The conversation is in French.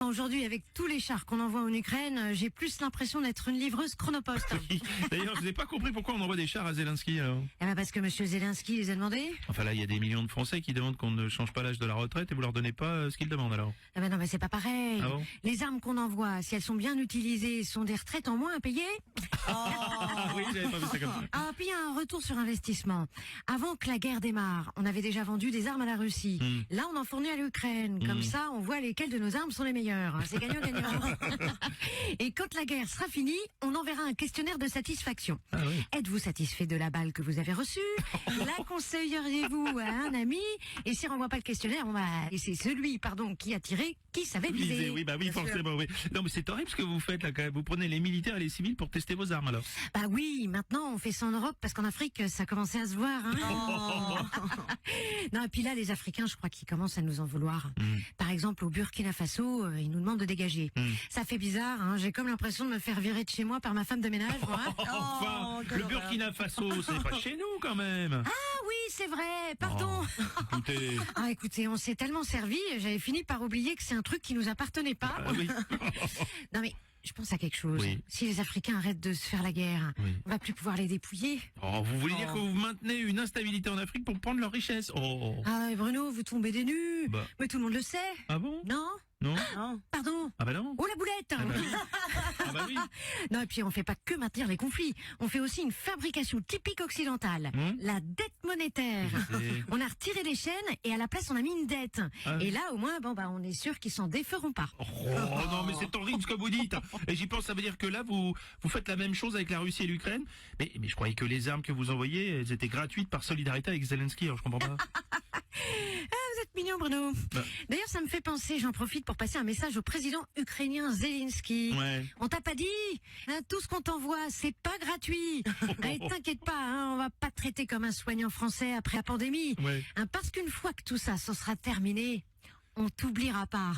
Aujourd'hui, avec tous les chars qu'on envoie en Ukraine, j'ai plus l'impression d'être une livreuse Chronopost. Oui. D'ailleurs, je n'ai pas compris pourquoi on envoie des chars à Zelensky, alors. Eh ben parce que monsieur Zelensky les a demandés. Enfin là, il y a des millions de Français qui demandent qu'on ne change pas l'âge de la retraite et vous leur donnez pas ce qu'ils demandent, alors. Eh ben non, mais c'est pas pareil. Ah bon? Les armes qu'on envoie, si elles sont bien utilisées, sont des retraites en moins à payer. Ah oui, j'avais pas vu ça comme ça. Ah, puis il y a un retour sur investissement. Avant que la guerre démarre, on avait déjà vendu des armes à la Russie. Là, on en fournit à l'Ukraine. Comme ça, on voit lesquelles de nos armes sont les meilleures. C'est gagnant-gagnant. Et quand la guerre sera finie, on enverra un questionnaire de satisfaction. Ah oui. Êtes-vous satisfait de la balle que vous avez reçue? La conseilleriez-vous à un ami? Et si on renvoie pas le questionnaire, et c'est celui, qui a tiré, qui savait viser. Oui, bah oui, Bien sûr. forcément, oui. Non, mais c'est horrible ce que vous faites, là, quand même. Vous prenez les militaires et les civils pour tester vos armes, alors. Bah oui, maintenant on fait ça en Europe parce qu'en Afrique ça commençait à se voir. Hein. Non, et puis là les Africains, je crois qu'ils commencent à nous en vouloir. Par exemple au Burkina Faso, ils nous demandent de dégager. Ça fait bizarre, hein. J'ai comme l'impression de me faire virer de chez moi par ma femme de ménage. Moi. Enfin, le Burkina Faso, c'est pas chez nous, quand même. Ah oui, c'est vrai, pardon. Écoutez. Ah écoutez, on s'est tellement servi, j'avais fini par oublier que c'est un truc qui nous appartenait pas. Ah oui. Non mais je pense à quelque chose. Oui. Si les Africains arrêtent de se faire la guerre, on va plus pouvoir les dépouiller. Oh, vous voulez dire que vous maintenez une instabilité en Afrique pour prendre leur richesse? Oh. Ah mais Bruno, vous tombez des nues. Bah. Mais tout le monde le sait. Ah bon? Non? Non? Pardon? Ah bah non? Oh la boulette! Ah bah oui. Ah bah oui. Non, et puis on fait pas que maintenir les conflits, on fait aussi une fabrication typique occidentale, la dette monétaire. Je sais. On a retiré les chaînes et à la place on a mis une dette. Ah. Et là au moins on est sûr qu'ils s'en déferont pas. Oh non, mais c'est horrible ce que vous dites. Et j'y pense, ça veut dire que là, vous faites la même chose avec la Russie et l'Ukraine. Mais je croyais que les armes que vous envoyez, elles étaient gratuites par solidarité avec Zelensky, alors je comprends pas. Vous êtes mignon Bruno. Bah. D'ailleurs ça me fait penser, j'en profite pour passer un message au président ukrainien Zelensky. Ouais. On t'a pas dit, hein, tout ce qu'on t'envoie c'est pas gratuit. Allez, t'inquiète pas, hein, on va pas te traiter comme un soignant français après la pandémie. Ouais. Hein, parce qu'une fois que tout ça sera terminé, on t'oubliera pas.